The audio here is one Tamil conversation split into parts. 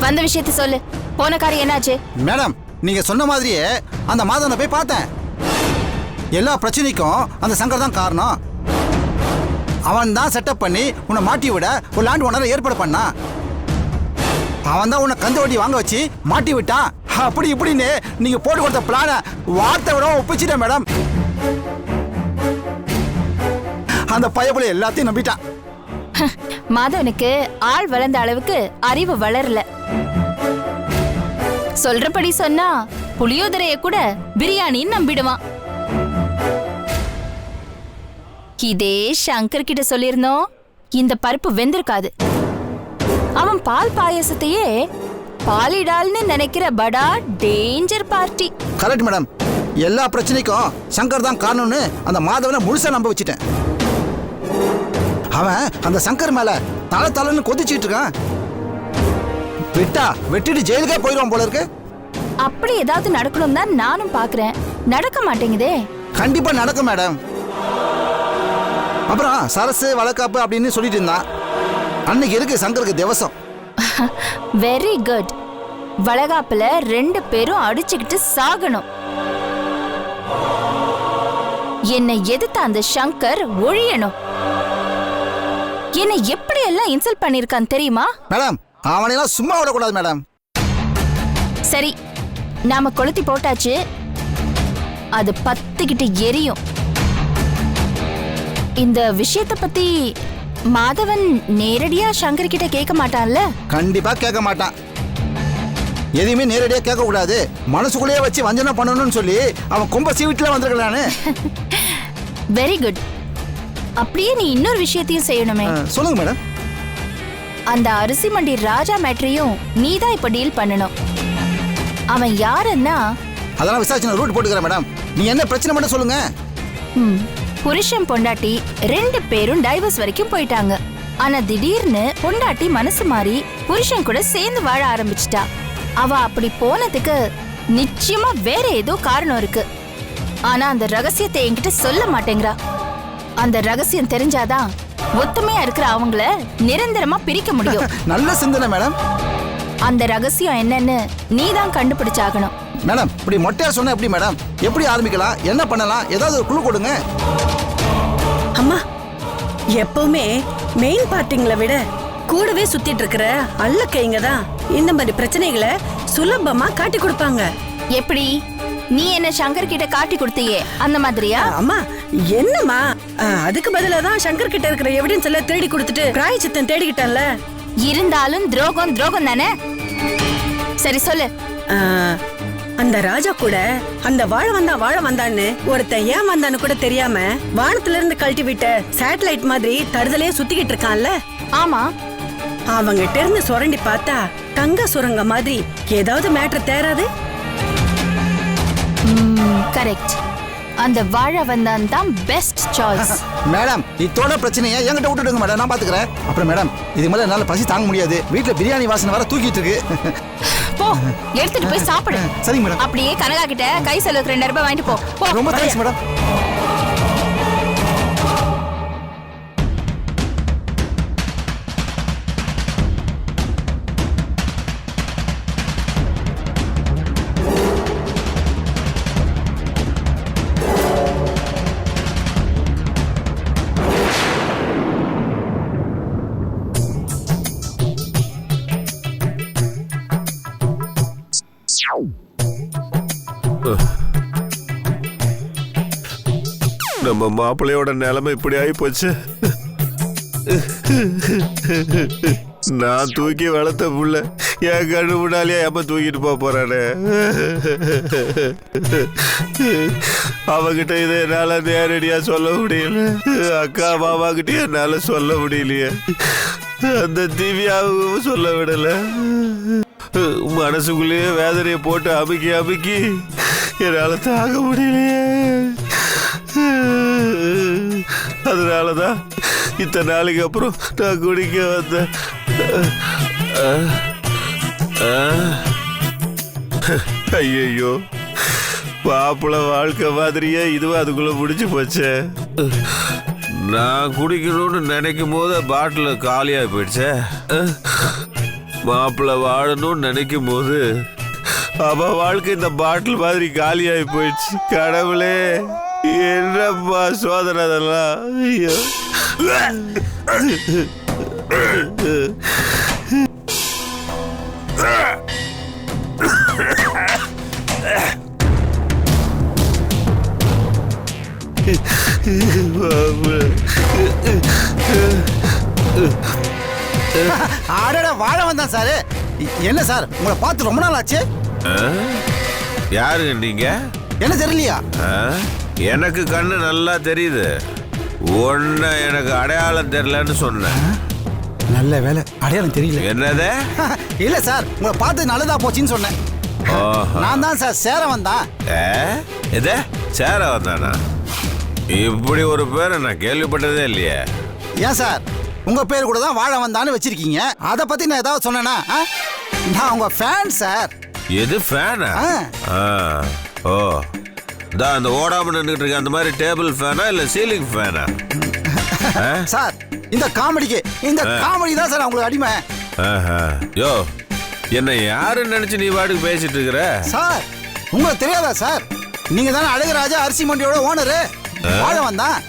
வந்த விஷயத்தை சொல்லு. போன காரியம் என்னாச்சு? மேடம், நீங்க சொன்ன மாதிரியே அந்த மாதவனை போய் பார்த்தேன். எல்லா பிரச்சனைக்கும் அந்த சங்கர் தான் காரணம். அவன் தான் செட்டப் பண்ணி உன்னை மாட்டி விட ஒரு லேண்ட் ஓனரை ஏற்பாடு பண்ணான். அவன் தான் உன்னை கந்து வட்டி வாங்க வச்சு மாட்டி விட்டான். அப்படி இப்படின்னு நீங்க போட்டு கொடுத்த பிளான வார்த்தை விட ஒப்பிச்சிட்டேன் மேடம். அந்த பயப்புல எல்லாத்தையும் நம்பிட்டான். மாதவனுக்கு ஆள் வளர்ந்த அளவுக்கு அறிவு வளரல. சொல்றபடி சொன்னா புளியோதரைய கூட பிரியாணின்னு நம்பிடுவான். இதே சங்கர் கிட்ட சொல்லிருந்தோம், இந்த பருப்பு வெந்திருக்காது. அவன் பால் பாயசத்தையே பாலிடால்னு நினைக்கிற படா டேஞ்சர் பார்ட்டி. Correct madam. எல்லா பிரச்சனைக்கும் சங்கர் தான் காரணம்னு அந்த மாதவனை முழுசா நம்ப வச்சுட்டேன். அவன் அந்த சங்கர் மேல தலை தலைன்னு கொதிச்சிட்டு இருக்கான். விட்டா வெட்டிட்டு ஜெயிலுக்கே போயிடுவான் போல இருக்கு. அப்படி ஏதாவது நடக்கணும் தான் நானும் பாக்குறேன். நடக்க மாட்டேங்குதே. கண்டிப்பா நடக்கும் மேடம். அப்புறம் சரசு வளக்காப்பு அப்படின்னு சொல்லிட்டு இருந்தான். அன்னைக்கு இருக்கு சங்கருக்கு திவசம். Very good. வளகாப்புல 2 பேரும் அடிச்சுக்கிட்டு சாகணும். என்னை எதிர்த்த அந்த சங்கர் ஒழியணும். என்னை எப்படி எல்லாம் இன்சல்ட் பண்ணிருக்கான் தெரியுமா? மேடம், அவனையெல்லாம் சும்மா விடக்கூடாது மேடம். சரி, நாம கொளுத்தி போட்டாச்சு. அது பத்துக்கிட்டு எரியும். இந்த விஷயத்தை பத்தி மாதவன் நேரடியா சங்கர் கிட்ட கேட்க மாட்டான்ல? கண்டிப்பா கேட்க மாட்டான். எதையுமே நேரடியா கேட்க கூடாது. மனசுக்குள்ளேயே வச்சு வஞ்சனை பண்ணணும்னு சொல்லி அவன் கொம்ப சீவிட்டுல வந்திருக்கலான்னு. Very good. அப்படியே நீ இன்னொரு விஷயத்தையும் செய்யணுமே. சொல்லுங்க மேடம். அந்த அரிசி மண்டி ராஜா மேட்ரியும் நீதான் இப்ப டீல் பண்ணணும். அவன் யாருன்னா? அதெல்லாம் விசாரிச்சு ரூட் போட்டுக்கிறேன் மேடம். நீ என்ன பிரச்சனை மட்டும் சொல்லுங்க. புருஷன் பொண்டாட்டி 2 பேரும் டைவர்ஸ் வரைக்கும் போயிட்டாங்க. ஆனா திடீர்னு பொண்டாட்டி மனசு மாறி புருஷன் கூட சேர்ந்து வாழ ஆரம்பிச்சிட்டா. அவ அப்படி போனதுக்கு நிச்சயமா வேற ஏதோ காரணம் இருக்கு. ஆனா அந்த ரகசியத்தை என்கிட்ட சொல்ல மாட்டேங்கிறா. அந்த ரகசியம் தெரிஞ்சாதான் ஒத்துமையா இருக்கிற அவங்கள நிரந்தரமா பிரிக்க முடியும். நல்ல சிந்தனை மேடம். அந்த ரகசியம் என்னன்னு நீதான் கண்டுபிடிச்சாகணும். மேடம், இப்படி மொட்டையா சொன்னா எப்படி மேடம்? எப்படி ஆரம்பிக்கலாம், என்ன பண்ணலாம், ஏதாவது ஒரு குழு கொடுங்க. அம்மா, எப்பவுமே மெயின் பார்ட்டிங்களை விட கூடவே சுத்திட்டு இருக்கிற அல்ல கைங்க தான் இந்த மாதிரி பிரச்சனைகளை சுலபமா காட்டி கொடுப்பாங்க. எப்படி? நீ என்ன சங்கர் கிட்ட காட்டி கொடுத்தியே அந்த மாதிரியா? அம்மா, என்னம்மா, அதுக்கு பதிலா தான் சங்கர் கிட்ட இருக்கிற எவிடன்ஸ் எல்லாம் தேடி கொடுத்துட்டு பிராயச்சித்தம் தேடிக்கிட்டான்ல. இருந்தாலும் துரோகம் துரோகம் தானே. சரி சொல்லு. அந்த ராஜா கூட அந்த வாழ வந்தான்னு ஒருத்தன் ஏன் வந்தான்னு கூட தெரியாம வானத்துல இருந்து கழட்டி விட்ட சேட்டலைட் மாதிரி தடுதலையே சுத்திக்கிட்டு இருக்கான்ல. ஆமா. அவங்கிட்ட இருந்து சுரண்டி பார்த்தா தங்க சுரங்க மாதிரி ஏதாவது மேட்டர் தேராது? கரெக்ட். அந்த வாழ வந்தான் தான் பெஸ்ட் சாய்ஸ். மேடம், இதோட பிரச்சனையை என்கிட்ட விட்டுடுங்க மேடம், நான் பாத்துக்கிறேன். அப்புறம் மேடம், இது மேல என்னால பசி தாங்க முடியாது. வீட்டுல பிரியாணி வாசனை வர தூக்கிட்டு இருக்கு. போ, எடுத்துட்டு போய் சாப்பிடு. சரிங்க மேடம். அப்படியே கனகா கிட்ட கை செலவுக்கு 2000 ரூபாய் வாங்கிட்டு போ. ரொம்ப தேங்க்ஸ் மேடம். நம்ம மாப்பிள்ளையோட நிலைமை இப்படி ஆகி போச்சு. நான் தூக்கி வளர்த்த புள்ள என் கண்ணு முன்னாலே ஏப்ப தூக்கிட்டு போறானே. அவகிட்ட இதை என்னால நேரடியா சொல்ல முடியல. அக்கா மாமா கிட்ட என்னால சொல்ல முடியலையே. அந்த திவ்யாவும் சொல்ல விடல. மனசுக்குள்ளேயே வேதனையை போட்டு அமுக்கி அமுக்கி என்னால தாங்க முடியலையே. அதனாலதான் இத்தனை நாளைக்கு அப்புறம் நான் குடிக்க வந்தேன். ஐயோ, பாப்புல வாழ்க்கை மாதிரியே இதுவும் அதுக்குள்ள முடிச்சு போச்சே. நான் குடிக்கணும்னு நினைக்கும் போது பாட்டில் காலியாக போயிடுச்சே. மாப்பிள்ளை வாழணும்னு நினைக்கும் போது அவ வாழ்க்கை இந்த பாட்டில் மாதிரி காலியாகி போயிடுச்சு. கடவுளே, என்னப்பா சோதனை அதெல்லாம். ஐயோ. அடடா, வாழ வந்தான் சார். என்ன சார், உங்களை பார்த்து ரொம்ப நாள் ஆச்சு. யாருங்க நீங்க? என்ன தெரியலையா? எனக்கு கண்ணு நல்லா தெரியுது. ஒன்ன எனக்கு அடையாளம் தெரியலன்னு சொன்னேன். நல்ல வேலை, அடையாளம் தெரியல. என்னது? இல்ல சார், உங்களை பார்த்து நல்லதா போச்சுன்னு சொன்னேன். நான் தான் சார் சேர வந்தான். எது சேர வந்தானா? இப்படி ஒரு பேரை நான் கேள்விப்பட்டதே இல்லையே. ஏன் சார், உங்க பேர் கூட தான் வாழ வந்தான்னு வச்சிருக்கீங்க. அதை பத்தி நான் ஏதாவது சொன்னேன்னா? நான் உங்க ஃபேன் சார். எது ஃபேனா? ஓ, தான் அந்த ஓடாம நின்றுட்டு இருக்க அந்த மாதிரி டேபிள் ஃபேனா இல்ல சீலிங் ஃபேனா? சார், இந்த காமெடிக்கு இந்த காமெடி தான் சார் உங்களுக்கு அடிமை. யோ, என்ன யாருன்னு நினைச்சு நீ பாட்டுக்கு பேசிட்டு இருக்கிற? சார், உங்களுக்கு தெரியாதா சார், நீங்க தானே அழகராஜா அரிசி மண்டியோட ஓனரு. வாழ வந்தான்.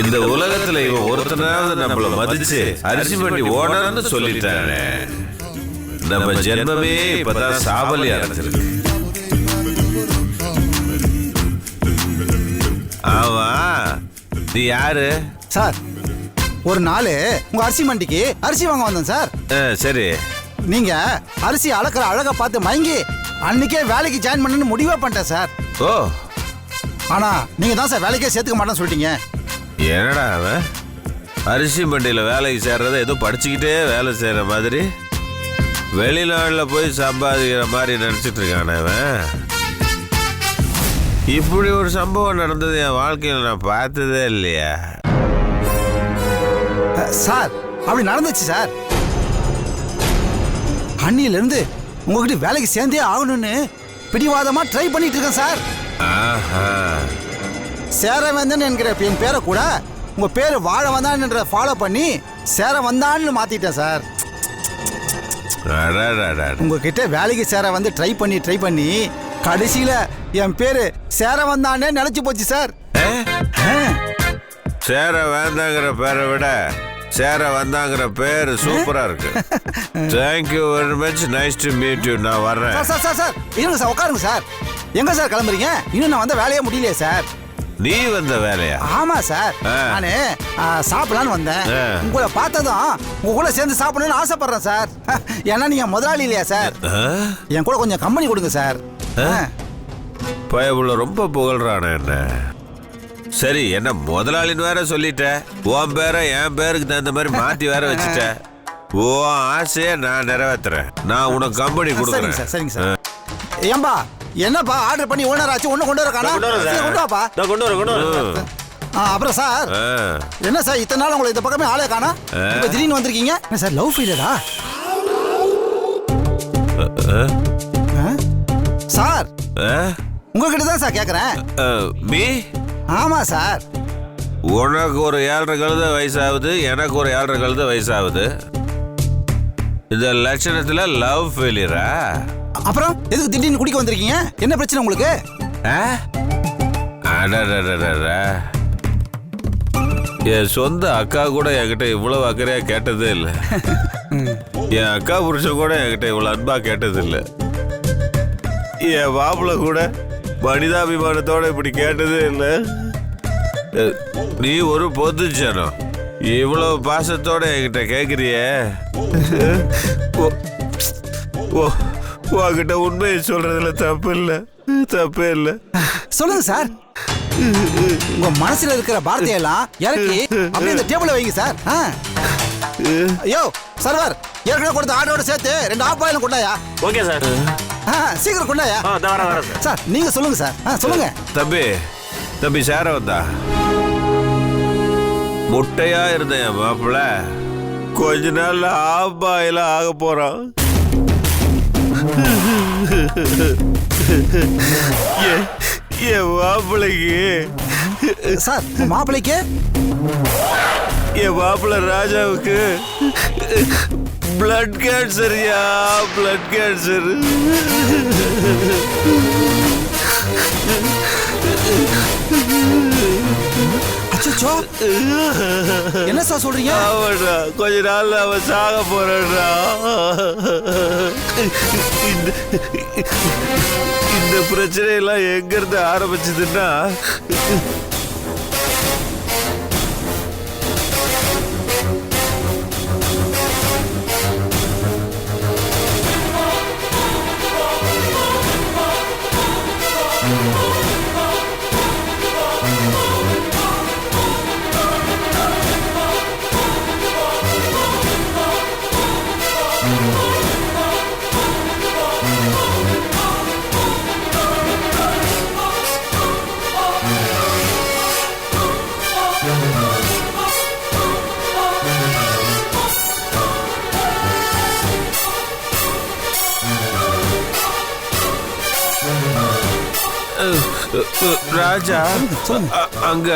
இந்த உலகத்துல இவன் ஒருத்தனாவது நம்மள மதிச்சு அரிசி மண்டி ஓனர்னு சொல்லிட்டானே. நம்ம ஜென்மமே இப்பதான் சாவலி அடைஞ்சிருக்கு. ஆமா, நீ யாரு? சார், ஒரு நாள் உங்க அரிசி மண்டிக்கு அரிசி வாங்க வந்தேன் சார். சரி, நீங்க அரிசி அளக்கிற அழகை பார்த்து மயங்கி அன்னைக்கே வேலைக்கு ஜாயின் பண்ணணும்னு முடிவா பண்ணிட்டேன் சார். ஓ, ஆனா நீங்க தான் சார் வேலைக்கே சேர்த்துக்க மாட்டேன்னு சொல்லிட்டீங்க. என்னடா அவன் அரிசி மண்டியில வேலைக்கு சேர்றத ஏதோ படிச்சுக்கிட்டே வேலை செய்யற மாதிரி வெளிநாட்டில் போய் சம்பாதிக்கிற மாதிரி நினைச்சிட்டு இருக்கானே அவன். இப்படி ஒரு சம்பவம் நடந்தது என் வாழ்க்கையில் நான் பார்த்ததே இல்லையா. சார், அப்படி நடந்துச்சு சார். அன்னியில இருந்து உங்ககிட்ட வேலைக்கு சேர்ந்தே ஆகணும்னு பிடிவாதமா ட்ரை பண்ணிட்டு இருக்கேன் சார். சேரவேந்தன் என்கிற என் பேரை கூட உங்க பேரு வாழ வந்தான் என்ற ஃபாலோ பண்ணி சேர வந்தான்னு மாத்திட்டேன் சார். உங்ககிட்ட வேலைக்கு சேர வந்து ட்ரை பண்ணி கடைசியில என் பேரு சேர வந்தானே நினைச்சு போச்சு சார். சேர வேந்தாங்கிற பேரை விட சேர வந்தாங்கிற பேர் சூப்பரா இருக்கு. Thank you very much, nice to meet you. நான் வர்றேன். சார் சார் சார் இருங்க சார், உட்காருங்க சார். எங்க சார் கிளம்புறீங்க? இன்னும் நான் வந்த வேலையே முடியலையே சார். நீ வந்த வேலையா? ஆமா சார், நானு சாப்பிடலான்னு வந்தேன். உங்களை பார்த்ததும் உங்க கூட சேர்ந்து சாப்பிடணும்னு ஆசைப்படுறேன் சார். ஏன்னா நீங்க முதலாளி இல்லையா சார், என் கூட கொஞ்சம் கம்பெனி கொடுங்க சார். பயபுள்ள ரொம்ப புகழ்றான என்ன. சரி, என்ன முதலாளின்னு வேற சொல்லிட்ட. உன் பேரை என் பேருக்கு தகுந்த மாதிரி மாத்தி வேற வச்சுட்ட. ஓ ஆசையை நான் நிறைவேற்றுறேன். நான் உனக்கு கம்பெனி கொடுக்குறேன். சரிங்க சார். ஏம்பா, என்னப்பா ஆர்டர் பண்ணி ஓனர் ஆச்சு, ஒண்ணு கொண்டு வர காணா? கொண்டு வாப்பா. அப்புறம் சார், என்ன சார் இத்தனை நாள் உங்களை இந்த பக்கமே ஆளே காணா, இப்ப திடீர்னு வந்திருக்கீங்க? என்ன சார் லவ் ஃபெயிலியரா சார்? உங்ககிட்ட தான் சார் கேக்குறேன். மீ? ஆமா சார். உனக்கு ஒரு 7.5 கழுத வயசாகுது, எனக்கு ஒரு 7.5 கழுத வயசாகுது. இந்த லட்சணத்துல லவ் ஃபெயிலியரா? அப்புறம் எதுக்கு திடீர்னு குடிக்க வந்திருக்கீங்க? என்ன பிரச்சனை உங்களுக்கு? என் சொந்த அக்கா கூட என்கிட்ட இவ்வளவு அக்கறையா கேட்டதே இல்லை. என் அக்கா புருஷன் கூட என்கிட்ட இவ்வளவு அன்பா கேட்டது இல்லை. என் மாப்பிள்ள கூட மனிதாபிமானத்தோட இப்படி கேட்டதே இல்லை. நீ ஒரு பொது ஜனம், இவ்வளவு பாசத்தோட என்கிட்ட கேக்குறிய. உன்கிட்ட உண்மையை சொல்றதுல தப்பு இல்லை. சொல்லுங்க சார், உங்க மனசுல இருக்கிற வார்த்தையெல்லாம் இறக்கி அப்படியே இந்த டேபிள்ல வைங்க சார். ஐயோ சர்வர், ஏற்கனவே கொடுத்த ஆர்டரோட சேர்த்து 2 ஆஃப் பாயிலும் கொண்டாயா? Okay sir. சீக்கிரம் கொண்டாயா? சார் நீங்க சொல்லுங்க சார். சொல்லுங்க. தம்பி சேர வந்தா முட்டையா இருந்த என் மாப்பிள்ள கொஞ்ச நாள்ல ஆஃப் பாயில ஆக போறான். என் மாப்பிள்ளைக்கு சார், மாப்பிள்ளைக்கு என் மாப்பிள்ள ராஜாவுக்கு பிளட் கேன்சர்யா, பிளட் கேன்சர். அச்சோ, என்ன சார் சொல்றீங்க? ஆமாடா, கொஞ்ச நாள்ல அவன் சாக போறான்டா. இந்த பிரச்சனை எல்லாம் எங்க இருந்து ஆரம்பிச்சதுன்னா, ராஜா அங்க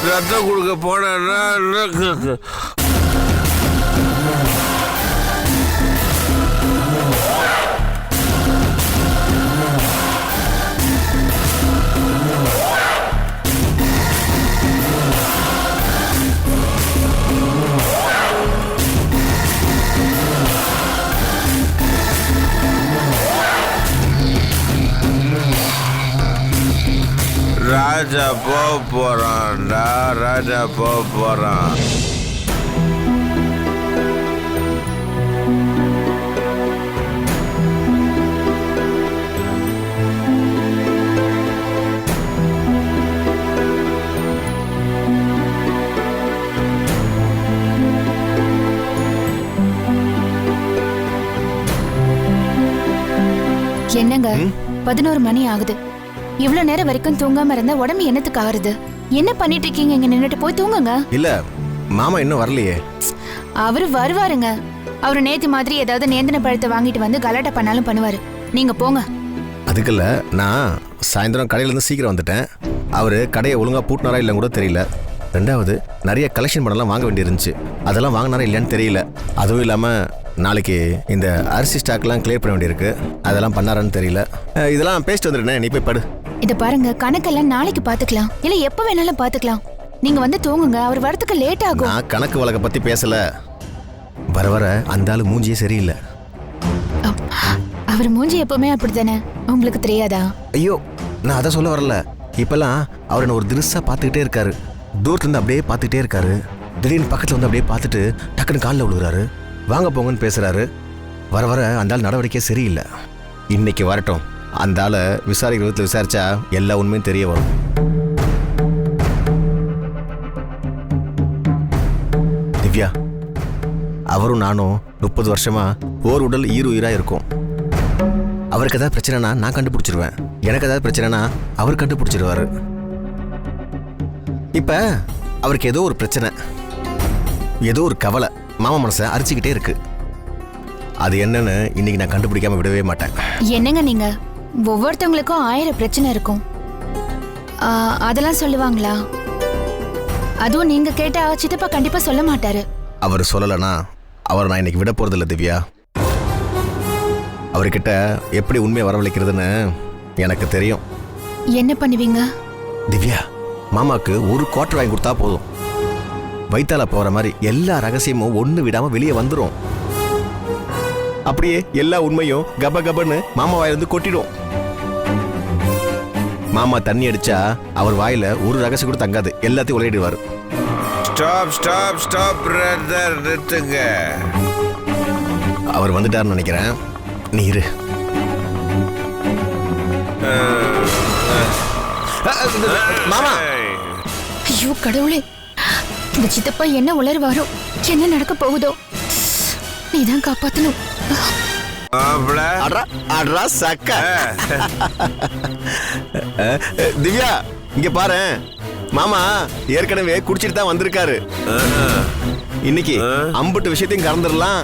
ரத்தம் கொடுக்க போனா ராஜா போறான்டா, ராஜா போறான். என்னங்க 11 மணி ஆகுது. இவ்வளவு நேரம் வரைக்கும் தூங்காம இருந்தா உடம்பு என்னத்துக்கு ஆறுது? என்ன பண்ணிட்டு இருக்கீங்க? இங்க நின்னுட்டு போய் தூங்குங்க. இல்ல மாமா இன்னும் வரலையே. அவரு வருவாருங்க. அவரு நேத்து மாதிரி ஏதாவது நேந்தின பழத்தை வாங்கிட்டு வந்து கலாட்டா பண்ணாலும் பண்ணுவாரு. நீங்க போங்க. அதுக்குல்ல, நான் சாயந்தரம் கடையில இருந்து சீக்கிரம் வந்துட்டேன். அவரு கடையை ஒழுங்கா பூட்டினாரா இல்லைன்னு கூட தெரியல. ரெண்டாவது, நிறைய கலெக்ஷன் பண்ணலாம் வாங்க வேண்டியிருந்துச்சு. அதெல்லாம் வாங்கினாரா இல்லையான்னு தெரியல. அதுவும் இல்லாம நாளைக்கு இந்த அரிசி ஸ்டாக்லாம் கிளியர் பண்ண வேண்டியிருக்கு. அதெல்லாம் பண்ணாரான்னு தெரியல. இதெல்லாம் பேசிட்டு வந்துடுறேன், நீ போய் படு. இத பாருங்க, கணக்கெல்லாம் நாளைக்கு பாத்துக்கலாம், இல்ல எப்ப வேணாலும் பாத்துக்கலாம். நீங்க வந்து தூங்குங்க. அவர் வரதுக்கு லேட் ஆகும். நான் கணக்கு வழக்க பத்தி பேசல. வர வர அந்த ஆளு மூஞ்சியே சரியில்லை. அவர் மூஞ்சி எப்பவுமே அப்படித்தானே, உங்களுக்கு தெரியாதா? ஐயோ, நான் அதை சொல்ல வரல. இப்பெல்லாம் அவர் என்ன ஒரு திருசா பார்த்துக்கிட்டே இருக்காரு. தூரத்துல இருந்து அப்படியே பார்த்துக்கிட்டே இருக்காரு. திடீர்னு பக்கத்துல வந்து அப்படியே பார்த்துட்டு டக்குன்னு காலில் விழுகிறாரு. வாங்க போங்கன்னு பேசுறாரு. வர வர அந்த ஆள் நடவடிக்கை சரியில்லை. இன்னைக்கு வரட்டும், அந்த ஆளை விசாரிக்கிற விதத்தில் விசாரிச்சா எல்லா உண்மையும் தெரிய வரும். திவ்யா, அவரும் நானும் 30 வருஷமா ஓர் உடல் ஈருயிரா இருக்கும். அவருக்கு ஏதாவது பிரச்சனைனா நான் கண்டுபிடிச்சிருவேன். எனக்கு ஏதாவது பிரச்சனைனா அவர் கண்டுபிடிச்சிருவாரு. இப்ப அவருக்கு ஏதோ ஒரு பிரச்சனை, ஏதோ ஒரு கவலை மாமா மனசை அரிச்சுக்கிட்டே இருக்கு. அது என்னன்னு இன்னைக்கு நான் கண்டுபிடிக்காம விடவே மாட்டேன். என்னங்க நீங்க? ஒவ்வொருத்தவங்களுக்கும் 1000 பிரச்சனை இருக்கும். அதெல்லாம் சொல்லுவாங்களா? அதுவும் நீங்க கேட்டா சித்தப்பா கண்டிப்பா சொல்ல மாட்டாரு. அவர் சொல்லலனா அவர் நான் இன்னைக்கு விட போறதில்ல திவ்யா. அவர்கிட்ட எப்படி உண்மையை வரவழைக்கிறதுன்னு எனக்கு தெரியும். என்ன பண்ணுவீங்க? திவ்யா, மாமாக்கு ஒரு குவார்டர் வாங்கி கொடுத்தா போதும். வைத்தால போற மாதிரி எல்லா ரகசியமும் ஒண்ணு விடாம வெளியே வந்துரும். அப்படியே எல்லா உண்மையும் கப கபன்னு மாமா வாயிலிருந்து கொட்டிடும். மாமா தண்ணி அடிச்சா அவர் வாயில ஒரு ரகசியம் கூட தங்காது, எல்லாத்தையும் உலையிடுவாரு. ஸ்டாப் ஸ்டாப் ஸ்டாப் பிரதர், நிறுத்துங்க. அவர் வந்துட்டாருன்னு நினைக்கிறேன், நீ இரு. மாமா, ஐயோ கடவுளே, இந்த சித்தப்பா என்ன உளறுவாரோ, என்ன நடக்க போகுதோ, நீதான் காப்பாத்தணும். திவ்யா, இங்க பாரு, மாமா ஏற்கனவே குடிச்சிட்டு தான் வந்திருக்காரு. இன்னைக்கு அம்புட்டு விஷயத்தையும் கறந்துடலாம்.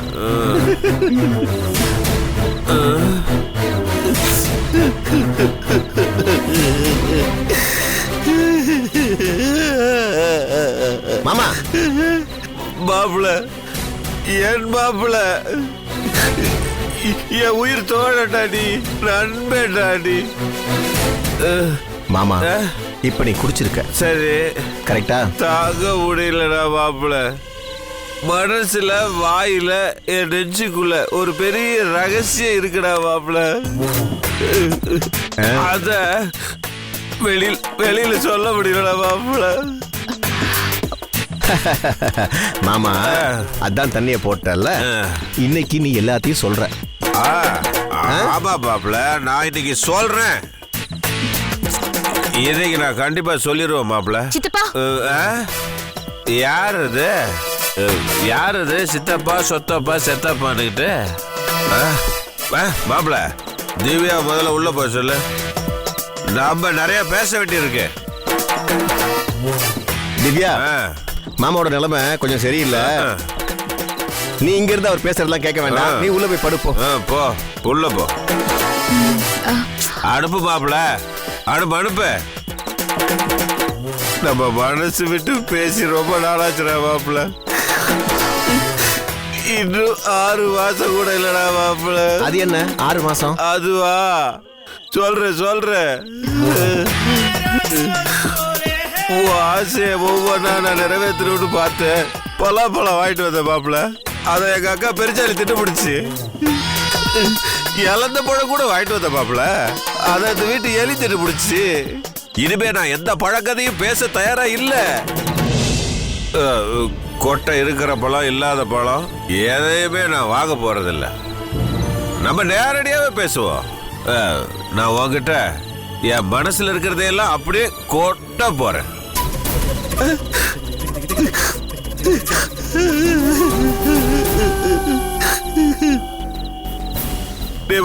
மாமா மாப்பிள, என் மாப்பிள, என் உயிர் தோழட்டாடி, நண்பேட்டாடி. மாமா இப்ப நீ குடிச்சிருக்க சரி, கரெக்டா? தாங்க முடியலடா மாப்பிள. மனசுல வாயில என் நெஞ்சுக்குள்ள ஒரு பெரிய ரகசியம் இருக்குடா மாப்பிள. அத வெளியில சொல்ல முடியலடா மாப்பிள. மாமா அதான் தண்ணிய போட்டல, இன்னைக்கு நீ எல்லாத்தையும் சொல்ற. ஆமா மாப்பிள, நான் இன்னைக்கு சொல்றேன். இன்னைக்கு நான் கண்டிப்பா சொல்லிடுவேன் மாப்பிள. சித்தப்பா, யார் அது? யார் அது? சித்தப்பா சொத்தப்பா செத்தப்பான்னுக்கிட்டு மாப்பிள. திவ்யா முதல்ல உள்ள போய் சொல்லு, நம்ம நிறைய பேச வேண்டியிருக்கு. திவ்யா, மாமாவோட நிலைமை கொஞ்சம் சரியில்லை. நீ இங்க இருந்து அவர் பேசுறதெல்லாம் கேட்க வேண்டாம், நீ உள்ள போய் படுப்போம். போ, உள்ள போ. அனுப்பு மாப்பிள, அனுப்பு. நம்ம மனசு விட்டு பேசி ரொம்ப நாளாச்சுடா மாப்பிள. இன்னும் 6 மாசம் கூட இல்லடா மாப்பிள. அது என்ன 6 மாசம்? அதுவா, சொல்றேன். ஆசைய ஒவ்வொன்னா நான் நிறைவேற்றணும்னு பார்த்தேன். பலாப்பழம் வாங்கிட்டு வந்தேன் மாப்பிள. அதை எங்க அக்கா பெருச்சாலி திட்டு பிடிச்சி இழந்த பழம் கூட வாங்கிட்டு வந்த மாப்பிள. அதை அந்த வீட்டு எலி திட்டு பிடிச்சி. இனிமே நான் எந்த பழக்கதையும் பேச தயாரா இல்ல. கொட்டை இருக்கிற பழம் இல்லாத பழம் எதையுமே நான் வாங்க போறதில்ல. நம்ம நேரடியாவே பேசுவோம். நான் உங்ககிட்ட என் மனசுல இருக்கிறதையெல்லாம் அப்படியே கொட்ட போறேன்.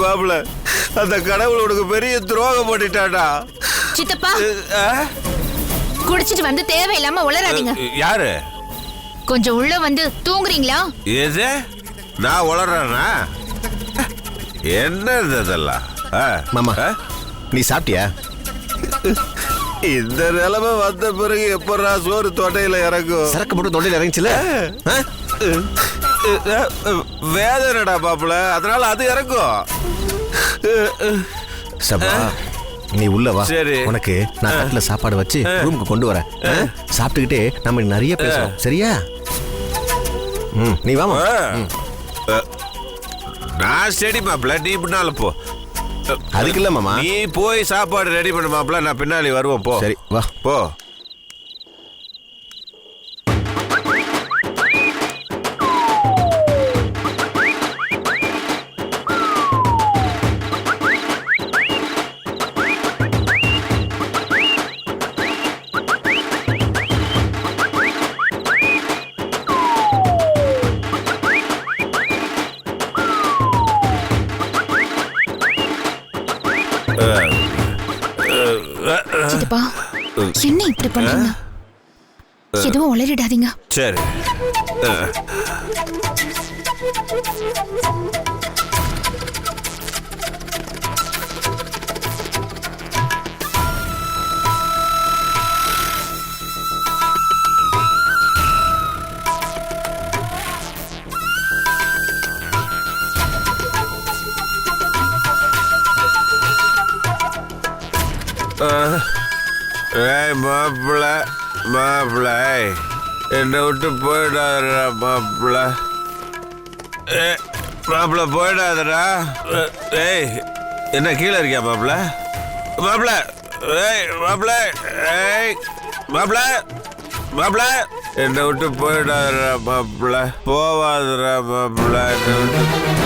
மாப்பிள, அந்த கடவுள் உனக்கு பெரிய துரோகம் பண்ணிட்டாடா. சித்தப்பா, குடிச்சிட்டு வந்து தேவையில்லாம உளறாதீங்க. யாரு? கொஞ்சம் உள்ள வந்து தூங்குறீங்களா? எது? நான் உளறேனா? என்ன இதெல்லாம்? மாமா நீ சாப்பிட்டியா? இந்த நிலைமை வந்த பிறகு எப்படா சோறு தொண்டையில இறங்கும்? சரக்கு போட்டு தொண்டையில இறங்கிச்சுல? வேதனடா பாப்புல, அதனால அது இறங்கும். சபா, நீ உள்ள வா. சரி, உனக்கு நான் தட்டுல சாப்பாடு வச்சு ரூமுக்கு கொண்டு வரேன். சாப்பிட்டுக்கிட்டே நம்ம நிறைய பேசுவோம், சரியா? நீ வாமா. நான் ஸ்டெடி மாப்பிள, நீ பின்னால போ. அதுக்கு இல்ல மாமா, நீ போய் சாப்பாடு ரெடி பண்ண மாப்பிள, நான் பின்னாடி வருவேன். போ. சரி வா போ. சித்தப்பா, என்ன இப்படி பண்றீங்க? எதுவும் உளறிடாதீங்க. சரி. மாப்பிள்ள, என்னை விட்டு போயிடாதடா மாப்பிள்ள. மாப்பிள்ள போயிடாதடா. ஏய், என்ன கீழே இருக்கியா மாப்பிள்ள? மாப்பிள்ள, ஏய் மாப்பிள்ள, ஏய் மாப்பிள்ள, மாப்பிள்ள, என்னை விட்டு போயிடாதடா மாப்பிள்ள. போவாதடா மாப்பிள்ள, என்னை விட்டு.